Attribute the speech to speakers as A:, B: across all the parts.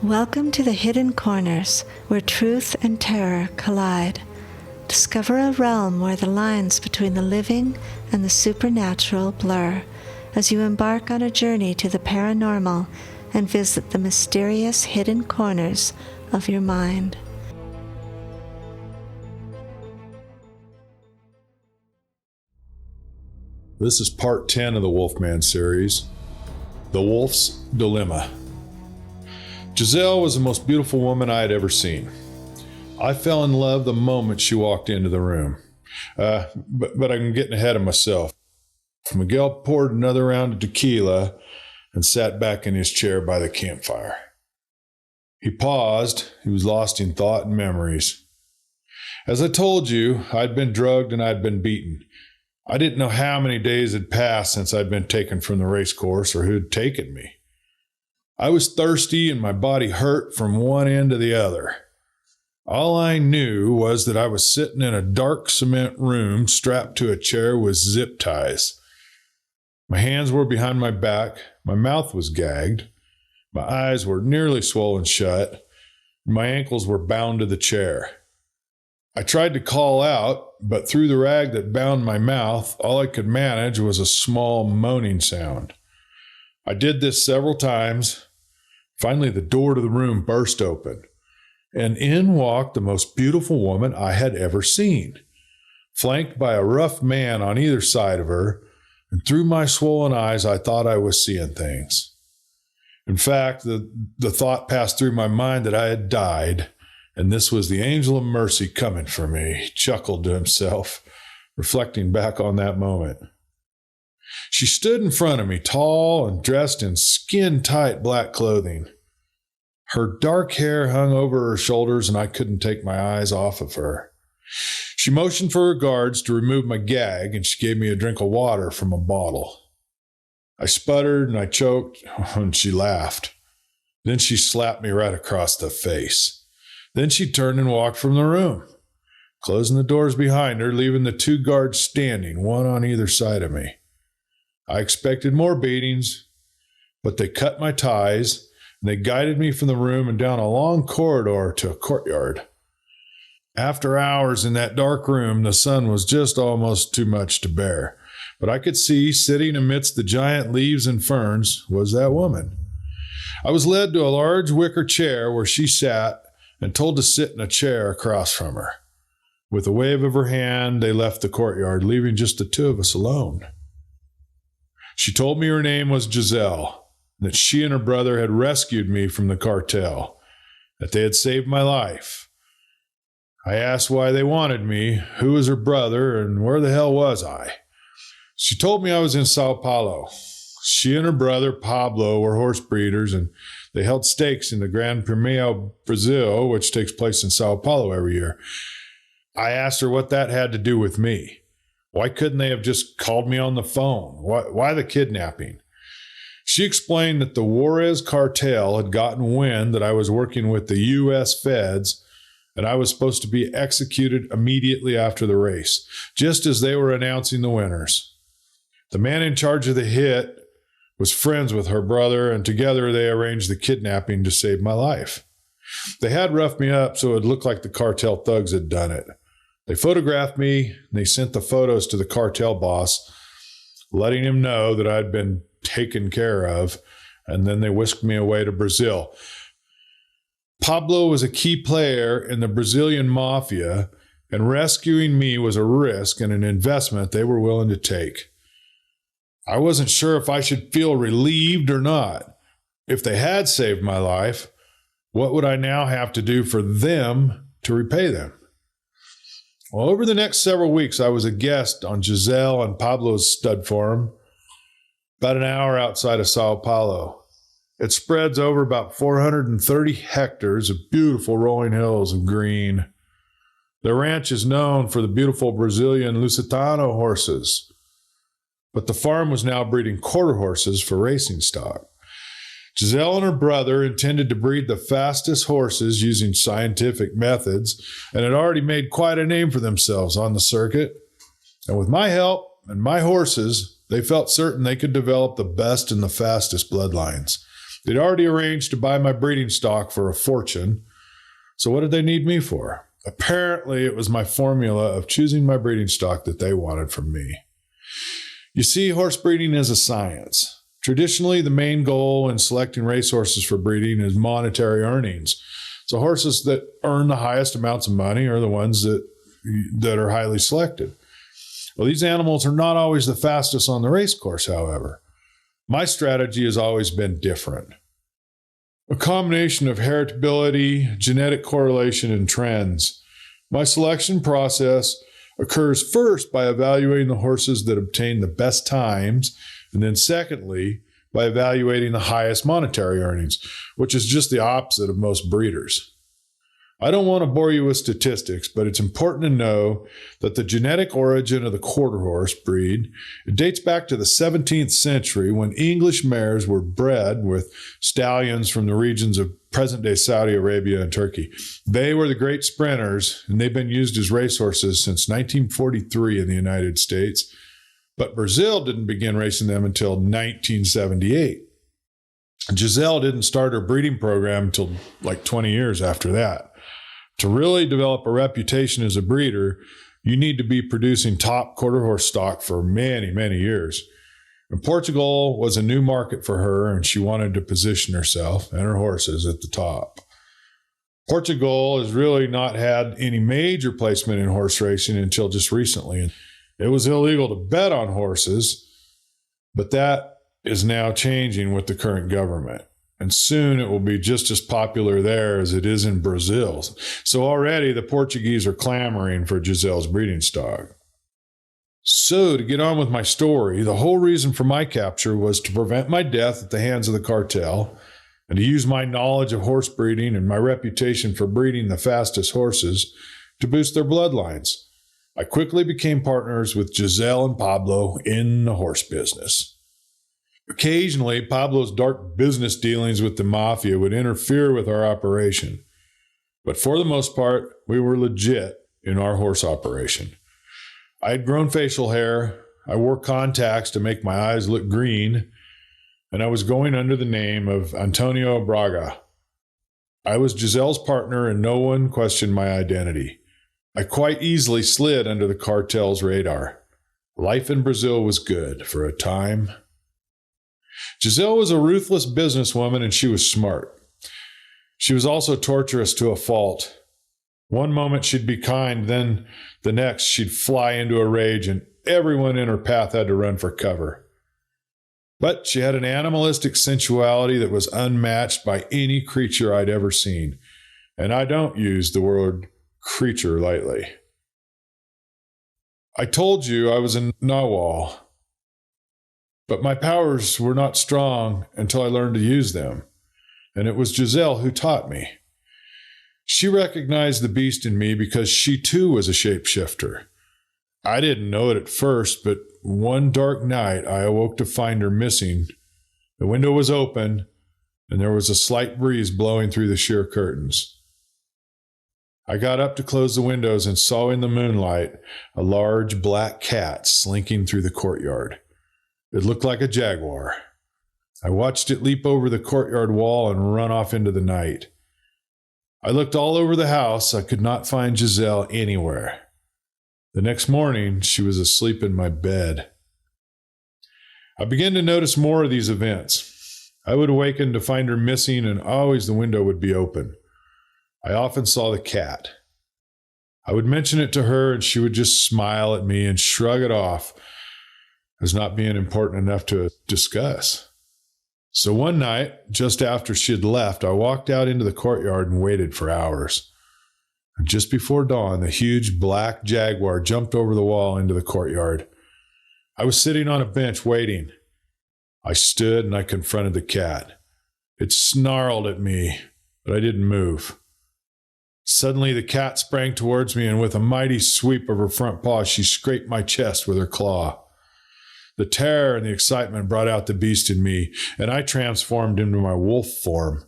A: Welcome to the Hidden Corners, where truth and terror collide. Discover a realm where the lines between the living and the supernatural blur, as you embark on a journey to the paranormal and visit the mysterious hidden corners of your mind.
B: This is part 10 of the Wolfman Series, The Wolf's Dilemma. Jazelle was the most beautiful woman I had ever seen. I fell in love the moment she walked into the room. But I'm getting ahead of myself. Miguel poured another round of tequila and sat back in his chair by the campfire. He paused. He was lost in thought and memories. As I told you, I'd been drugged and I'd been beaten. I didn't know how many days had passed since I'd been taken from the race course or who'd taken me. I was thirsty and my body hurt from one end to the other. All I knew was that I was sitting in a dark cement room strapped to a chair with zip ties. My hands were behind my back, my mouth was gagged, my eyes were nearly swollen shut, and my ankles were bound to the chair. I tried to call out, but through the rag that bound my mouth, all I could manage was a small moaning sound. I did this several times. Finally, the door to the room burst open, and in walked the most beautiful woman I had ever seen, flanked by a rough man on either side of her, and through my swollen eyes, I thought I was seeing things. In fact, the thought passed through my mind that I had died, and this was the angel of mercy coming for me. He chuckled to himself, reflecting back on that moment. She stood in front of me, tall and dressed in skin-tight black clothing. Her dark hair hung over her shoulders, and I couldn't take my eyes off of her. She motioned for her guards to remove my gag, and she gave me a drink of water from a bottle. I sputtered and I choked, and she laughed. Then she slapped me right across the face. Then she turned and walked from the room, closing the doors behind her, leaving the two guards standing, one on either side of me. I expected more beatings, but they cut my ties, and they guided me from the room and down a long corridor to a courtyard. After hours in that dark room, the sun was just almost too much to bear, but I could see, sitting amidst the giant leaves and ferns, was that woman. I was led to a large wicker chair where she sat and told to sit in a chair across from her. With a wave of her hand, they left the courtyard, leaving just the two of us alone. She told me her name was Jazelle, that she and her brother had rescued me from the cartel, that they had saved my life. I asked why they wanted me, who was her brother, and where the hell was I? She told me I was in Sao Paulo. She and her brother, Pablo, were horse breeders, and they held stakes in the Grand Prêmio Brazil, which takes place in Sao Paulo every year. I asked her what that had to do with me. Why couldn't they have just called me on the phone? Why the kidnapping? She explained that the Juarez cartel had gotten wind that I was working with the U.S. feds, and I was supposed to be executed immediately after the race, just as they were announcing the winners. The man in charge of the hit was friends with her brother, and together they arranged the kidnapping to save my life. They had roughed me up so it looked like the cartel thugs had done it. They photographed me, and they sent the photos to the cartel boss, letting him know that I'd been taken care of, and then they whisked me away to Brazil. Pablo was a key player in the Brazilian mafia, and rescuing me was a risk and an investment they were willing to take. I wasn't sure if I should feel relieved or not. If they had saved my life, what would I now have to do for them to repay them? Well, over the next several weeks, I was a guest on Jazelle and Pablo's stud farm, about an hour outside of Sao Paulo. It spreads over about 430 hectares of beautiful rolling hills of green. The ranch is known for the beautiful Brazilian Lusitano horses, but the farm was now breeding quarter horses for racing stock. Jazelle and her brother intended to breed the fastest horses using scientific methods and had already made quite a name for themselves on the circuit. And with my help and my horses, they felt certain they could develop the best and the fastest bloodlines. They'd already arranged to buy my breeding stock for a fortune. So what did they need me for? Apparently, it was my formula of choosing my breeding stock that they wanted from me. You see, horse breeding is a science. Traditionally, the main goal in selecting racehorses for breeding is monetary earnings. So horses that earn the highest amounts of money are the ones that are highly selected. Well, these animals are not always the fastest on the race course, however. My strategy has always been different. A combination of heritability, genetic correlation, and trends. My selection process occurs first by evaluating the horses that obtain the best times, and then secondly, by evaluating the highest monetary earnings, which is just the opposite of most breeders. I don't want to bore you with statistics, but it's important to know that the genetic origin of the quarter horse breed, it dates back to the 17th century when English mares were bred with stallions from the regions of present-day Saudi Arabia and Turkey. They were the great sprinters, and they've been used as racehorses since 1943 in the United States. But Brazil didn't begin racing them until 1978. Jazelle didn't start her breeding program until like 20 years after that. To really develop a reputation as a breeder, you need to be producing top quarter horse stock for many, many years. And Portugal was a new market for her, and she wanted to position herself and her horses at the top. Portugal has really not had any major placement in horse racing until just recently. It was illegal to bet on horses, but that is now changing with the current government. And soon it will be just as popular there as it is in Brazil. So already the Portuguese are clamoring for Jazelle's breeding stock. So to get on with my story, the whole reason for my capture was to prevent my death at the hands of the cartel and to use my knowledge of horse breeding and my reputation for breeding the fastest horses to boost their bloodlines. I quickly became partners with Jazelle and Pablo in the horse business. Occasionally, Pablo's dark business dealings with the mafia would interfere with our operation. But for the most part, we were legit in our horse operation. I had grown facial hair, I wore contacts to make my eyes look green, and I was going under the name of Antonio Braga. I was Jazelle's partner and no one questioned my identity. I quite easily slid under the cartel's radar. Life in Brazil was good for a time. Jazelle was a ruthless businesswoman and she was smart. She was also torturous to a fault. One moment she'd be kind, then the next she'd fly into a rage and everyone in her path had to run for cover. But she had an animalistic sensuality that was unmatched by any creature I'd ever seen. And I don't use the word creature lightly. I told you I was a Nawal, but my powers were not strong until I learned to use them. And it was Jazelle who taught me. She recognized the beast in me because she too was a shapeshifter. I didn't know it at first, but one dark night I awoke to find her missing. The window was open, and there was a slight breeze blowing through the sheer curtains. I got up to close the windows and saw in the moonlight a large black cat slinking through the courtyard. It looked like a jaguar. I watched it leap over the courtyard wall and run off into the night. I looked all over the house. I could not find Jazelle anywhere. The next morning, she was asleep in my bed. I began to notice more of these events. I would awaken to find her missing, and always the window would be open. I often saw the cat. I would mention it to her, and she would just smile at me and shrug it off as not being important enough to discuss. So one night, just after she had left, I walked out into the courtyard and waited for hours. And just before dawn, the huge black jaguar jumped over the wall into the courtyard. I was sitting on a bench waiting. I stood and I confronted the cat. It snarled at me, but I didn't move. Suddenly, the cat sprang towards me, and with a mighty sweep of her front paw, she scraped my chest with her claw. The terror and the excitement brought out the beast in me, and I transformed into my wolf form.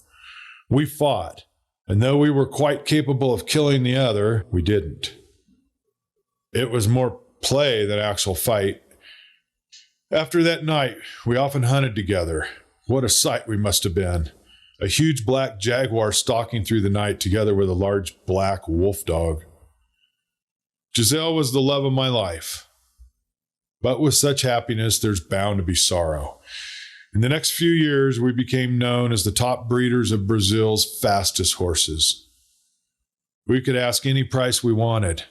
B: We fought, and though we were quite capable of killing the other, we didn't. It was more play than actual fight. After that night, we often hunted together. what a sight we must have been. A huge black jaguar stalking through the night together with a large black wolf dog. Jazelle was the love of my life. But with such happiness, there's bound to be sorrow. In the next few years, we became known as the top breeders of Brazil's fastest horses. We could ask any price we wanted.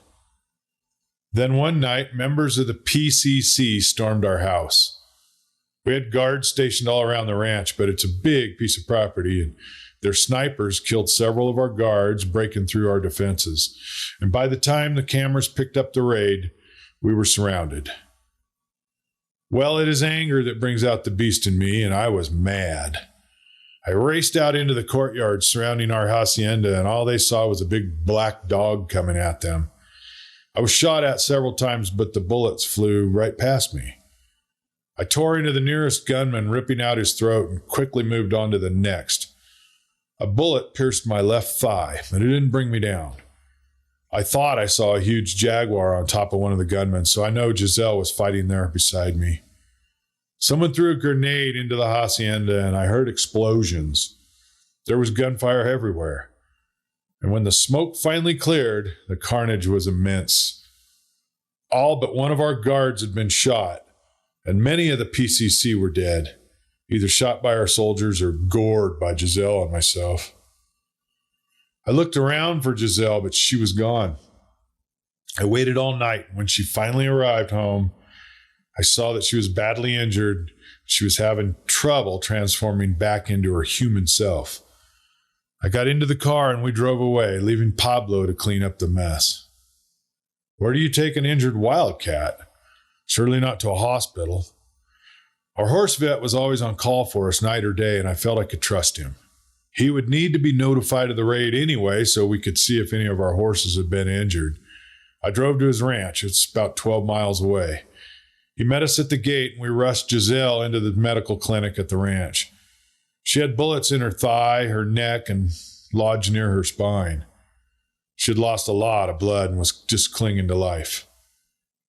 B: Then one night, members of the PCC stormed our house. We had guards stationed all around the ranch, but it's a big piece of property, and their snipers killed several of our guards, breaking through our defenses. And by the time the cameras picked up the raid, we were surrounded. Well, it is anger that brings out the beast in me, and I was mad. I raced out into the courtyard surrounding our hacienda, and all they saw was a big black dog coming at them. I was shot at several times, but the bullets flew right past me. I tore into the nearest gunman, ripping out his throat, and quickly moved on to the next. A bullet pierced my left thigh, but it didn't bring me down. I thought I saw a huge jaguar on top of one of the gunmen, so I know Jazelle was fighting there beside me. Someone threw a grenade into the hacienda, and I heard explosions. There was gunfire everywhere. And when the smoke finally cleared, the carnage was immense. All but one of our guards had been shot, and many of the PCC were dead, either shot by our soldiers or gored by Jazelle and myself. I looked around for Jazelle, but she was gone. I waited all night. When she finally arrived home, I saw that she was badly injured. She was having trouble transforming back into her human self. I got into the car and we drove away, leaving Pablo to clean up the mess. Where do you take an injured wildcat? Surely not to a hospital. Our horse vet was always on call for us night or day, and I felt I could trust him. He would need to be notified of the raid anyway, so we could see if any of our horses had been injured. I drove to his ranch. It's about 12 miles away. He met us at the gate, and we rushed Jazelle into the medical clinic at the ranch. She had bullets in her thigh, her neck, and lodged near her spine. She had lost a lot of blood and was just clinging to life.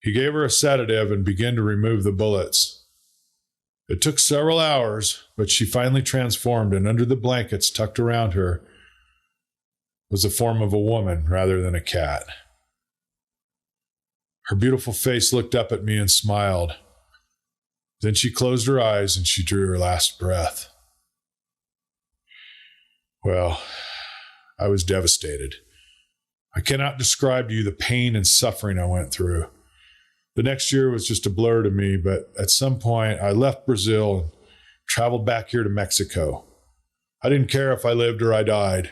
B: He gave her a sedative and began to remove the bullets. It took several hours, but she finally transformed, and under the blankets tucked around her was the form of a woman rather than a cat. Her beautiful face looked up at me and smiled. Then she closed her eyes and she drew her last breath. Well, I was devastated. I cannot describe to you the pain and suffering I went through. The next year was just a blur to me, but at some point I left Brazil and traveled back here to Mexico. I didn't care if I lived or I died.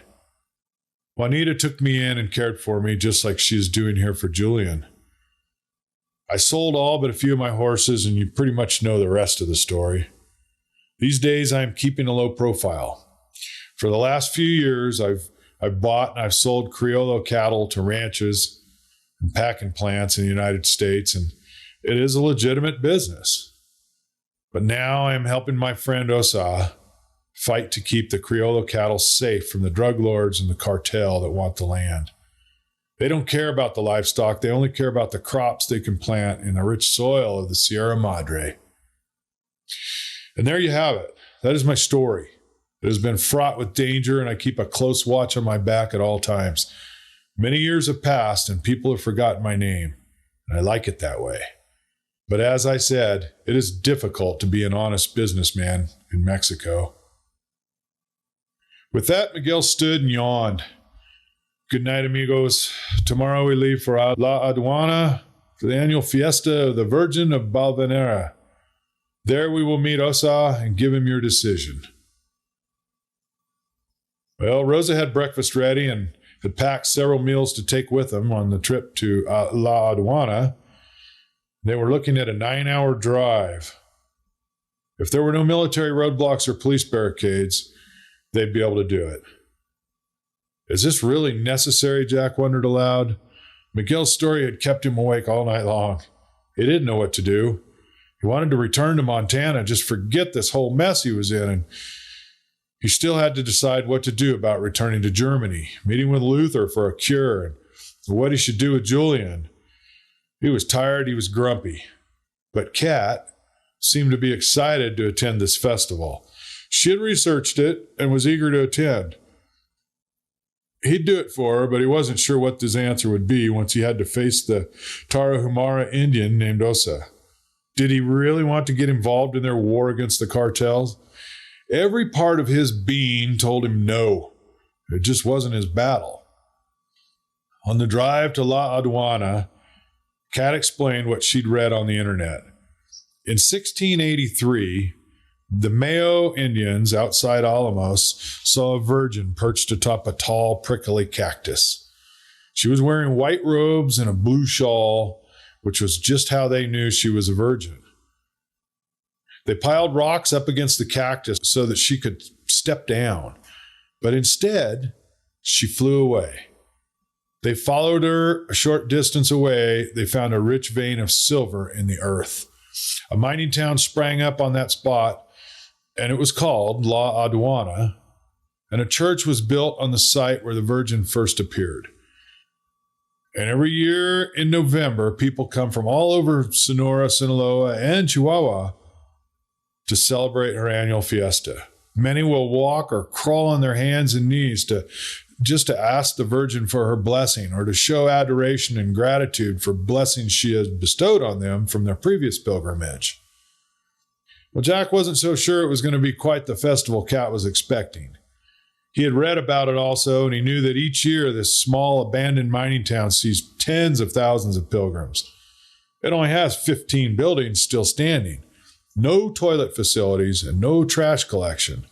B: Juanita took me in and cared for me just like she is doing here for Julian. I sold all but a few of my horses, and you pretty much know the rest of the story. These days I am keeping a low profile. For the last few years, I've bought and I've sold Criollo cattle to ranches and packing plants in the United States, and it is a legitimate business. But now I am helping my friend Osa fight to keep the Criollo cattle safe from the drug lords and the cartel that want the land. They don't care about the livestock. They only care about the crops they can plant in the rich soil of the Sierra Madre. And there you have it. That is my story. It has been fraught with danger, and I keep a close watch on my back at all times. Many years have passed, and people have forgotten my name, and I like it that way. But as I said, it is difficult to be an honest businessman in Mexico. With that, Miguel stood and yawned. Good night, amigos. Tomorrow we leave for La Adana for the annual fiesta of the Virgin of Balvanera. There we will meet Osa and give him your decision. Well, Rosa had breakfast ready and had packed several meals to take with them on the trip to La Adana. They were looking at a 9-hour drive. If there were no military roadblocks or police barricades, they'd be able to do it. Is this really necessary? Jack wondered aloud. Miguel's story had kept him awake all night long. He didn't know what to do. He wanted to return to Montana, just forget this whole mess he was in, and he still had to decide what to do about returning to Germany, meeting with Luther for a cure, and what he should do with Julian. He was tired, he was grumpy. But Kat seemed to be excited to attend this festival. She had researched it and was eager to attend. He'd do it for her, but he wasn't sure what his answer would be once he had to face the Tarahumara Indian named Osa. Did he really want to get involved in their war against the cartels? Every part of his being told him no. It just wasn't his battle. On the drive to La Aduana, Kat explained what she'd read on the internet. In 1683, the Mayo Indians outside Alamos saw a virgin perched atop a tall, prickly cactus. She was wearing white robes and a blue shawl, which was just how they knew she was a virgin. They piled rocks up against the cactus so that she could step down, but instead, she flew away. They followed her a short distance away. They found a rich vein of silver in the earth. A mining town sprang up on that spot, and it was called La Aduana, and a church was built on the site where the Virgin first appeared. And every year in November, people come from all over Sonora, Sinaloa, and Chihuahua to celebrate her annual fiesta. Many will walk or crawl on their hands and knees to ask the Virgin for her blessing or to show adoration and gratitude for blessings she has bestowed on them from their previous pilgrimage. Well, Jack wasn't so sure it was going to be quite the festival Kat was expecting. He had read about it also, and he knew that each year this small abandoned mining town sees tens of thousands of pilgrims. It only has 15 buildings still standing, no toilet facilities, and no trash collection.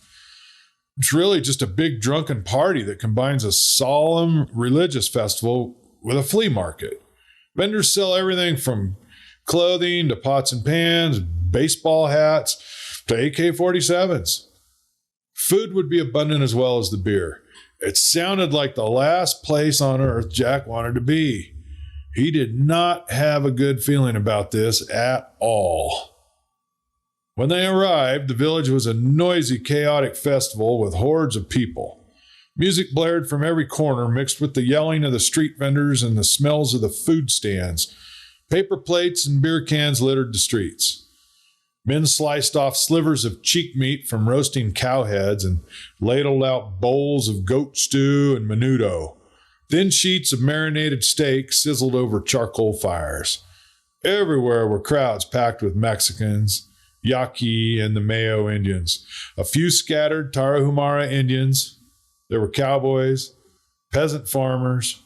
B: It's really just a big drunken party that combines a solemn religious festival with a flea market. Vendors sell everything from clothing to pots and pans, baseball hats to AK-47s. Food would be abundant as well as the beer. It sounded like the last place on earth Jack wanted to be. He did not have a good feeling about this at all. When they arrived, the village was a noisy, chaotic festival with hordes of people. Music blared from every corner, mixed with the yelling of the street vendors and the smells of the food stands. Paper plates and beer cans littered the streets. Men sliced off slivers of cheek meat from roasting cow heads and ladled out bowls of goat stew and menudo. Thin sheets of marinated steak sizzled over charcoal fires. Everywhere were crowds packed with Mexicans, Yaqui, and the Mayo Indians. A few scattered Tarahumara Indians. There were cowboys, peasant farmers,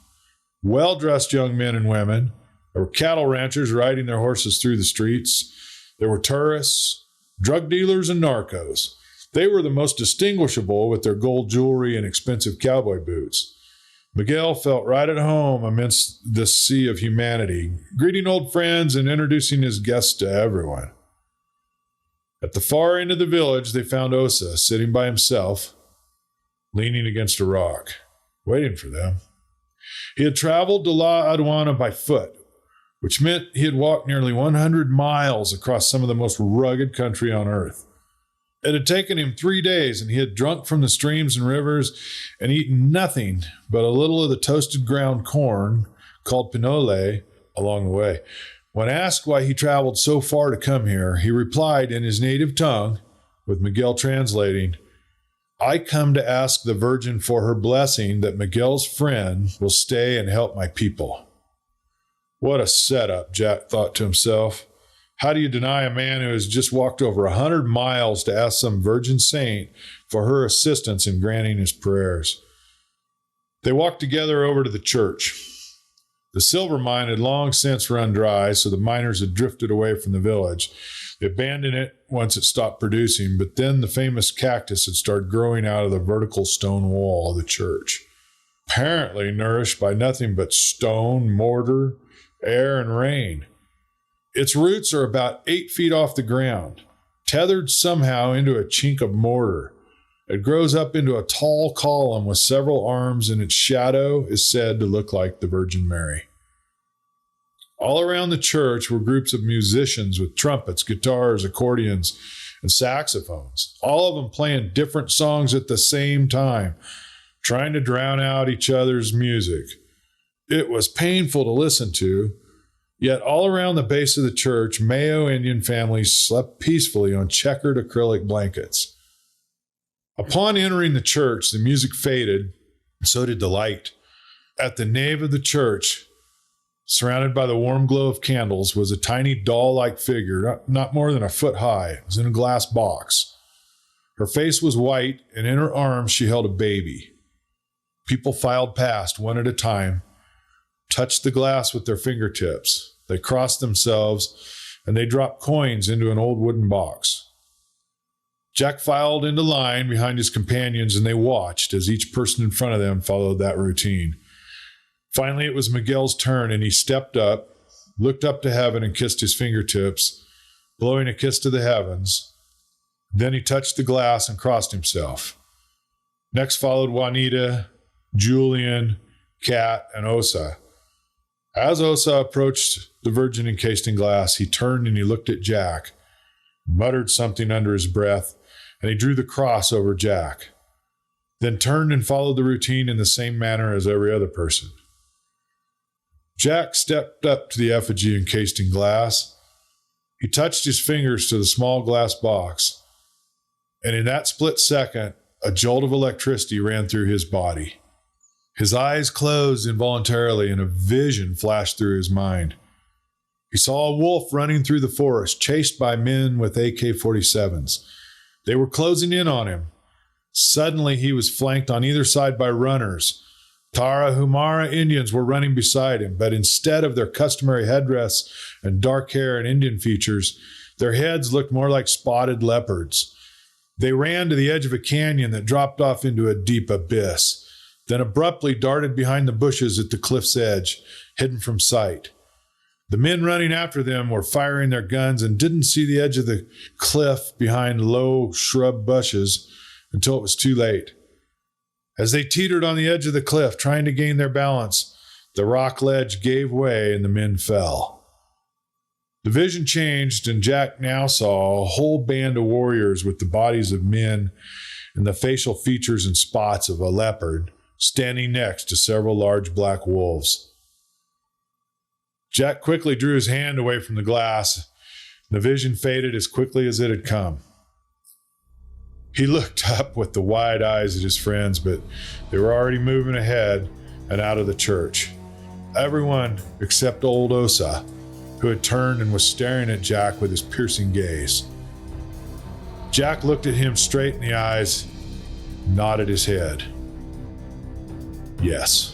B: well-dressed young men and women. There were cattle ranchers riding their horses through the streets. There were tourists, drug dealers, and narcos. They were the most distinguishable with their gold jewelry and expensive cowboy boots. Miguel felt right at home amidst this sea of humanity, greeting old friends and introducing his guests to everyone. At the far end of the village, they found Osa sitting by himself, leaning against a rock, waiting for them. He had traveled to La Aduana by foot, which meant he had walked nearly 100 miles across some of the most rugged country on earth. It had taken him 3 days, and he had drunk from the streams and rivers and eaten nothing but a little of the toasted ground corn, called pinole, along the way. When asked why he traveled so far to come here, he replied in his native tongue, with Miguel translating, "I come to ask the Virgin for her blessing that Miguel's friend will stay and help my people." What a setup, Jack thought to himself. How do you deny a man who has just walked over 100 miles to ask some virgin saint for her assistance in granting his prayers? They walked together over to the church. The silver mine had long since run dry, so the miners had drifted away from the village. They abandoned it once it stopped producing, but then the famous cactus had started growing out of the vertical stone wall of the church, apparently nourished by nothing but stone, mortar, air, and rain. Its roots are about 8 feet off the ground, tethered somehow into a chink of mortar. It grows up into a tall column with several arms, and its shadow is said to look like the Virgin Mary. All around the church were groups of musicians with trumpets, guitars, accordions, and saxophones, all of them playing different songs at the same time, trying to drown out each other's music. It was painful to listen to, yet all around the base of the church, Mayo Indian families slept peacefully on checkered acrylic blankets. Upon entering the church, the music faded, and so did the light. At the nave of the church, surrounded by the warm glow of candles, was a tiny doll-like figure, not more than a foot high. It was in a glass box. Her face was white, and in her arms she held a baby. People filed past one at a time, touched the glass with their fingertips. They crossed themselves, and they dropped coins into an old wooden box. Jack filed into line behind his companions, and they watched as each person in front of them followed that routine. Finally, it was Miguel's turn, and he stepped up, looked up to heaven, and kissed his fingertips, blowing a kiss to the heavens. Then he touched the glass and crossed himself. Next followed Juanita, Julian, Kat, and Osa. As Osa approached the virgin encased in glass, he turned and he looked at Jack, muttered something under his breath, and he drew the cross over Jack, then turned and followed the routine in the same manner as every other person. Jack stepped up to the effigy encased in glass. He touched his fingers to the small glass box, and in that split second, a jolt of electricity ran through his body. His eyes closed involuntarily, and a vision flashed through his mind. He saw a wolf running through the forest, chased by men with AK-47s. They were closing in on him. Suddenly, he was flanked on either side by runners. Tarahumara Indians were running beside him, but instead of their customary headdress and dark hair and Indian features, their heads looked more like spotted leopards. They ran to the edge of a canyon that dropped off into a deep abyss, then abruptly darted behind the bushes at the cliff's edge, hidden from sight. The men running after them were firing their guns and didn't see the edge of the cliff behind low shrub bushes until it was too late. As they teetered on the edge of the cliff, trying to gain their balance, the rock ledge gave way and the men fell. The vision changed, and Jack now saw a whole band of warriors with the bodies of men and the facial features and spots of a leopard standing next to several large black wolves. Jack quickly drew his hand away from the glass. The vision faded as quickly as it had come. He looked up with the wide eyes at his friends, but they were already moving ahead and out of the church. Everyone except old Osa, who had turned and was staring at Jack with his piercing gaze. Jack looked at him straight in the eyes, nodded his head. Yes.